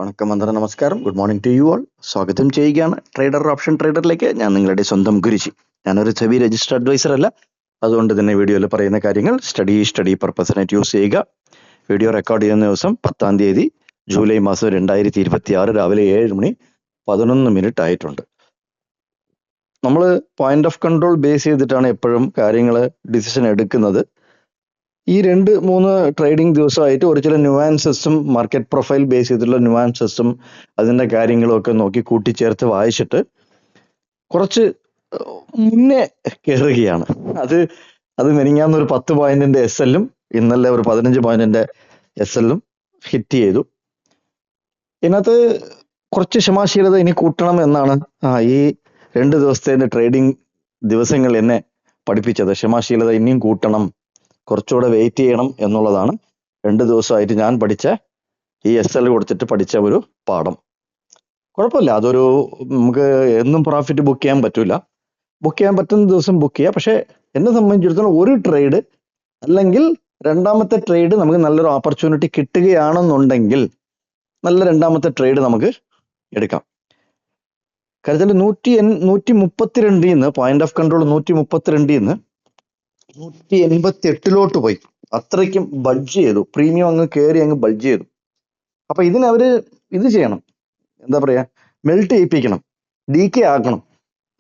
വണക്കം, വന്ദനം, നമസ്കാരം. Good morning to you all. സ്വാഗതം ചെയ്യുകയാണ് ട്രേഡർ ഓപ്ഷൻ ട്രേഡറിലേക്ക്. ഞാൻ നിങ്ങളുടെ സ്വന്തം ഗുരുജി. ഞാനൊരു സെബി രജിസ്റ്റർ അഡ്വൈസർ അല്ല. അതുകൊണ്ട് തന്നെ വീഡിയോയിൽ പറയുന്ന കാര്യങ്ങൾ സ്റ്റഡി പർപ്പസിനായിട്ട് യൂസ് ചെയ്യുക. വീഡിയോ റെക്കോർഡ് ചെയ്യുന്ന ദിവസം 10-ാം തീയതി ജൂലൈ മാസം 2026 രാവിലെ 7 മണി 11 മിനിറ്റ് ആയിട്ടുണ്ട്. നമ്മൾ പോയിന്റ് ഓഫ് കൺട്രോൾ ബേസ് ചെയ്തിട്ടാണ് എപ്പോഴും കാര്യങ്ങൾ ഡിസിഷൻ എടുക്കുന്നത്. ഈ 2-3 ട്രേഡിംഗ് ദിവസമായിട്ട് ഒരു ചില ന്യൂവാൻസസും മാർക്കറ്റ് പ്രൊഫൈൽ ബേസ് ചെയ്തിട്ടുള്ള ന്യൂവാൻസസും അതിൻ്റെ കാര്യങ്ങളും ഒക്കെ നോക്കി കൂട്ടിച്ചേർത്ത് വായിച്ചിട്ട് കുറച്ച് മുന്നേ കയറുകയാണ്. അത് മെനിങ്ങാന്നൊരു 10 പോയിന്റിന്റെ SL-ഉം ഇന്നലെ ഒരു 15 പോയിന്റിന്റെ SL-ഉം ഹിറ്റ് ചെയ്തു. ഇതിനകത്ത് കുറച്ച് ക്ഷമാശീലത ഇനി കൂട്ടണം എന്നാണ് ഈ 2 ദിവസത്തെ ട്രേഡിംഗ് ദിവസങ്ങൾ എന്നെ പഠിപ്പിച്ചത്. ക്ഷമാശീലത ഇനിയും കൂട്ടണം, കുറച്ചുകൂടെ വെയിറ്റ് ചെയ്യണം എന്നുള്ളതാണ് 2 ദിവസമായിട്ട് ഞാൻ പഠിച്ച ഈ SL കൊടുത്തിട്ട് പഠിച്ച ഒരു പാഠം. കുഴപ്പമില്ല, അതൊരു നമുക്ക് എന്നും പ്രോഫിറ്റ് ബുക്ക് ചെയ്യാൻ പറ്റൂല. ബുക്ക് ചെയ്യാൻ പറ്റുന്ന ദിവസം ബുക്ക് ചെയ്യുക. പക്ഷെ എന്നെ സംബന്ധിച്ചിടത്തോളം ഒരു ട്രേഡ് അല്ലെങ്കിൽ രണ്ടാമത്തെ ട്രേഡ് നമുക്ക് നല്ലൊരു ഓപ്പർച്യൂണിറ്റി കിട്ടുകയാണെന്നുണ്ടെങ്കിൽ നല്ല രണ്ടാമത്തെ ട്രേഡ് നമുക്ക് എടുക്കാം. കാര്യത്തിൽ 132 പോയിന്റ് ഓഫ് കൺട്രോൾ 132 188 പോയി. അത്രയ്ക്കും ബഡ്ജ് ചെയ്തു. പ്രീമിയം അങ്ങ് കയറി അങ്ങ് ബഡ്ജ് ചെയ്തു. അപ്പൊ ഇതിനവര് ഇത് ചെയ്യണം, എന്താ പറയാ, മെൽറ്റ് ചെയ്യിപ്പിക്കണം, DK ആക്കണം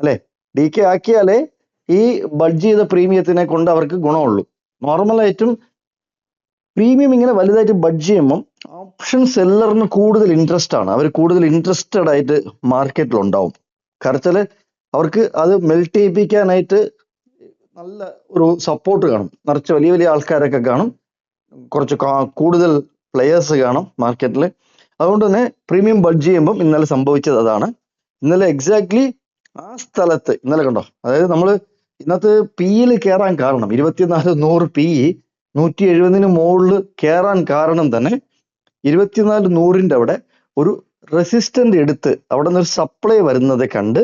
അല്ലെ. DK ആക്കിയാലേ ഈ ബഡ്ജ് ചെയ്ത പ്രീമിയത്തിനെ കൊണ്ട് അവർക്ക് ഗുണമുള്ളൂ. നോർമലായിട്ടും പ്രീമിയം ഇങ്ങനെ വലുതായിട്ട് ബഡ്ജ് ചെയ്യുമ്പം ഓപ്ഷൻ സെല്ലറിന് കൂടുതൽ ഇൻട്രസ്റ്റ് ആണ്. അവർ കൂടുതൽ ഇൻട്രസ്റ്റഡ് ആയിട്ട് മാർക്കറ്റിൽ ഉണ്ടാവും. കാരണം അവർക്ക് അത് മെൽറ്റ് ചെയ്യിപ്പിക്കാനായിട്ട് നല്ല ഒരു സപ്പോർട്ട് കാണും. നിറച്ച് വലിയ വലിയ ആൾക്കാരൊക്കെ കാണും, കുറച്ച് കൂടുതൽ പ്ലെയേഴ്സ് കാണും മാർക്കറ്റിൽ. അതുകൊണ്ട് തന്നെ പ്രീമിയം ബഡ്ജ് ചെയ്യുമ്പം ഇന്നലെ സംഭവിച്ചത് അതാണ്. ഇന്നലെ എക്സാക്ട്ലി ആ സ്ഥലത്ത് ഇന്നലെ കണ്ടോ, അതായത് നമ്മൾ ഇന്നത്തെ PE കയറാൻ കാരണം 2400 PE 170 മുകളിൽ കയറാൻ കാരണം തന്നെ 2400 അവിടെ ഒരു റെസിസ്റ്റന്റ് എടുത്ത് അവിടെ നിന്ന് ഒരു സപ്ലൈ വരുന്നത് കണ്ട്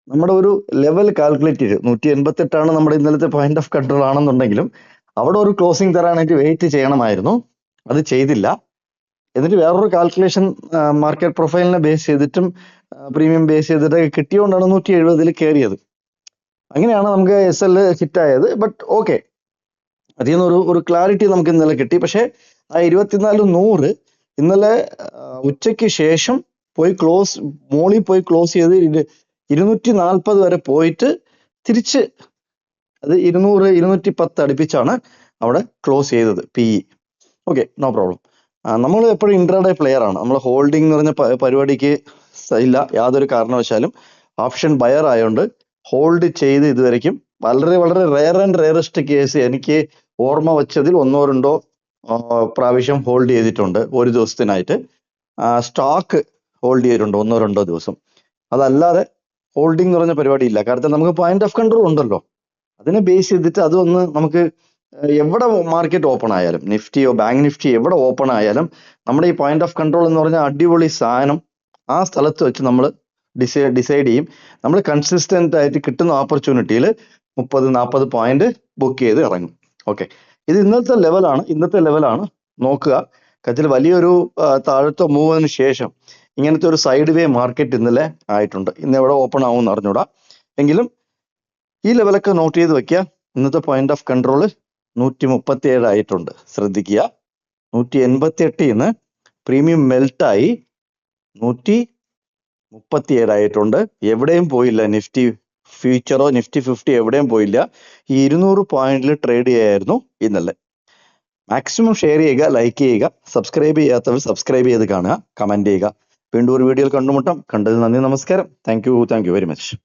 നമ്മുടെ ഒരു ലെവൽ കാൽക്കുലേറ്റ് ചെയ്ത് 188 നമ്മുടെ ഇന്നലത്തെ പോയിന്റ് ഓഫ് കൺട്രോൾ ആണെന്നുണ്ടെങ്കിലും അവിടെ ഒരു ക്ലോസിംഗ് തരാനായിട്ട് വെയിറ്റ് ചെയ്യണമായിരുന്നു. അത് ചെയ്തില്ല. എന്നിട്ട് വേറൊരു കാൽക്കുലേഷൻ മാർക്കറ്റ് പ്രൊഫൈലിനെ ബേസ് ചെയ്തിട്ടും പ്രീമിയം ബേസ് ചെയ്തിട്ടൊക്കെ കിട്ടിയോണ്ടാണ് 170 കയറിയത്. അങ്ങനെയാണ് നമുക്ക് SL ഹിറ്റ് ആയത്. ബട്ട് ഓക്കെ, അതിൽ നിന്ന് ഒരു ക്ലാരിറ്റി നമുക്ക് ഇന്നലെ കിട്ടി. പക്ഷെ ആ 2400 ഇന്നലെ ഉച്ചയ്ക്ക് ശേഷം പോയി മോളിൽ പോയി ക്ലോസ് ചെയ്ത് 240 വരെ പോയിട്ട് തിരിച്ച് അത് 200 210 അടുപ്പിച്ചാണ് അവിടെ ക്ലോസ് ചെയ്തത് PE. Okay, no problem. നമ്മൾ എപ്പോഴും ഇൻട്രാഡേ പ്ലെയർ ആണ്. നമ്മൾ ഹോൾഡിംഗ് എന്ന് പറഞ്ഞ പരിപാടിക്ക് ഇല്ല യാതൊരു കാരണവശാലും. ഓപ്ഷൻ ബയർ ആയതുകൊണ്ട് ഹോൾഡ് ചെയ്ത് ഇതുവരെയ്ക്കും വളരെ വളരെ റെയറസ്റ്റ് കേസ് എനിക്ക് ഓർമ്മ വെച്ചതിൽ 1-2 പ്രാവശ്യം ഹോൾഡ് ചെയ്തിട്ടുണ്ട് ഒരു ദിവസത്തിനായിട്ട്. സ്റ്റോക്ക് ഹോൾഡ് ചെയ്തിട്ടുണ്ട് 1-2 ദിവസം. അതല്ലാതെ ഹോൾഡിംഗ് എന്ന് പറഞ്ഞ പരിപാടി ഇല്ല. കാരണം നമുക്ക് പോയിന്റ് ഓഫ് കൺട്രോൾ ഉണ്ടല്ലോ, അതിനെ ബേസ് ചെയ്തിട്ട് അതൊന്ന് നമുക്ക് എവിടെ മാർക്കറ്റ് ഓപ്പൺ ആയാലും, നിഫ്റ്റിയോ ബാങ്ക് നിഫ്റ്റി എവിടെ ഓപ്പൺ ആയാലും നമ്മുടെ ഈ പോയിന്റ് ഓഫ് കൺട്രോൾ എന്ന് പറഞ്ഞ അടിപൊളി സാധനം ആ സ്ഥലത്ത് വെച്ച് നമ്മൾ ഡിസൈഡ് ചെയ്യും. നമ്മൾ കൺസിസ്റ്റന്റ് ആയിട്ട് കിട്ടുന്ന ഓപ്പർച്യൂണിറ്റിയിൽ 30-40 പോയിന്റ് ബുക്ക് ചെയ്ത് ഇറങ്ങും. ഓക്കെ, ഇത് ഇന്നത്തെ ലെവലാണ് നോക്കുക. കത്തിൽ വലിയൊരു താഴത്തെ മൂവിന് ശേഷം ഇങ്ങനത്തെ ഒരു സൈഡ് വേ മാർക്കറ്റ് ഇന്നലെ ആയിട്ടുണ്ട്. ഇന്ന് എവിടെ ഓപ്പൺ ആവും എന്ന് അറിഞ്ഞൂടാ. എങ്കിലും ഈ ലെവലൊക്കെ നോട്ട് ചെയ്ത് വെക്കുക. ഇന്നത്തെ പോയിന്റ് ഓഫ് കൺട്രോൾ 137 ആയിട്ടുണ്ട്, ശ്രദ്ധിക്കുക. 188 പ്രീമിയം മെൽട്ടായി 137 ആയിട്ടുണ്ട്. എവിടെയും പോയില്ല. നിഫ്റ്റി ഫ്യൂച്ചറോ നിഫ്റ്റി 50 എവിടെയും പോയില്ല. ഈ 200 പോയിന്റിൽ ട്രേഡ് ചെയ്യായിരുന്നു ഇന്നലെ. മാക്സിമം ഷെയർ ചെയ്യുക, ലൈക്ക് ചെയ്യുക. സബ്സ്ക്രൈബ് ചെയ്യാത്തവർ സബ്സ്ക്രൈബ് ചെയ്ത് കാണുക, കമന്റ് ചെയ്യുക. വീണ്ടും ഒരു വീഡിയോയിൽ കണ്ടുമുട്ടാം. കണ്ടതിന് നന്ദി, നമസ്കാരം. Thank you very much.